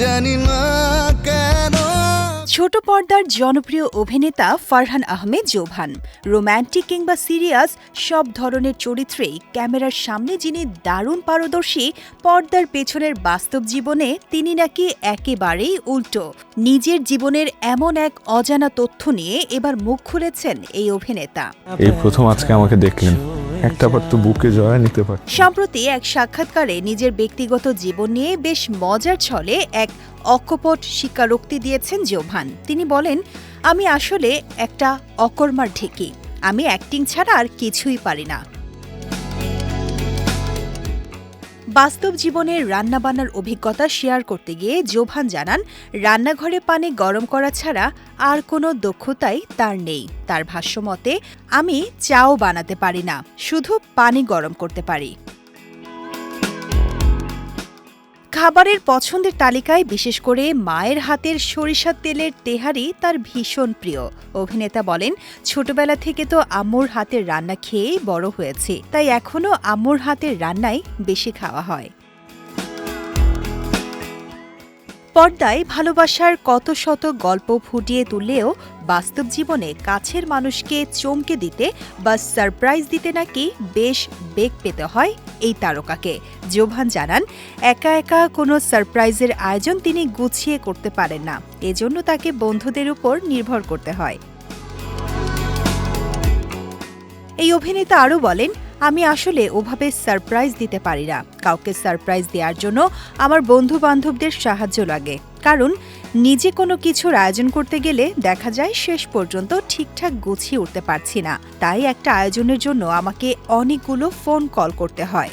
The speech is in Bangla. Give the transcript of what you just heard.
জানি না কেন। ছোট পর্দার জনপ্রিয় অভিনেতা ফারহান আহমেদ জোভান রোম্যান্টিক কিংবা সিরিয়াস সব ধরনের চরিত্রেই ক্যামেরার সামনে যিনি দারুণ পারদর্শী, পর্দার পেছনের বাস্তব জীবনে তিনি নাকি একেবারেই উল্টো। নিজের জীবনের এমন এক অজানা তথ্য নিয়ে এবার মুখ খুলেছেন এই অভিনেতা। এই প্রথম আজকে আমাকে দেখলেন, একটাবার তো বুকে জড়ায় নিতে পারে। সম্প্রতি এক সাক্ষাৎকারে নিজের ব্যক্তিগত জীবন নিয়ে বেশ মজার ছলে এক অকপট স্বীকারোক্তি দিয়েছেন জোভান। তিনি বলেন, আমি আসলে একটা অকর্মার ঢেকি, আমি অ্যাক্টিং ছাড়া আর কিছুই পারি না। বাস্তব জীবনের রান্নাবান্নার অভিজ্ঞতা শেয়ার করতে গিয়ে জোভান জানান, রান্নাঘরে পানি গরম করা ছাড়া আর কোনো দক্ষতাই তার নেই। তার ভাষ্যমতে, আমি চাও বানাতে পারি না, শুধু পানি গরম করতে পারি। খাবারের পছন্দের তালিকায় বিশেষ করে মায়ের হাতের সরিষার তেলের তেহারি তার ভীষণ প্রিয়। অভিনেতা বলেন, ছোটবেলা থেকে তো আম্মুর হাতের রান্না খেয়েই বড় হয়েছে, তাই এখনও আম্মুর হাতের রান্নাই বেশি খাওয়া হয়। পর্দায় ভালোবাসার কত শত গল্প ফুটিয়ে তুললেও বাস্তব জীবনে কাছের মানুষকে চমকে দিতে বা সারপ্রাইজ দিতে নাকি বেশ বেগ পেতে হয় এই তারকাকে। জোভান জানান, একা একা কোনো সারপ্রাইজের আয়োজন তিনি গুছিয়ে করতে পারেন না, এজন্য তাকে বন্ধুদের উপর নির্ভর করতে হয়। এই অভিনেতা আরও বলেন, আমি আসলে ওভাবে সারপ্রাইজ দিতে পারি না। কাউকে সারপ্রাইজ দেওয়ার জন্য আমার বন্ধু বান্ধবদের সাহায্য লাগে, কারণ নিজে কোনো কিছুর আয়োজন করতে গেলে দেখা যায় শেষ পর্যন্ত ঠিকঠাক গুছিয়ে উঠতে পারছি না। তাই একটা আয়োজনের জন্য আমাকে অনেকগুলো ফোন কল করতে হয়।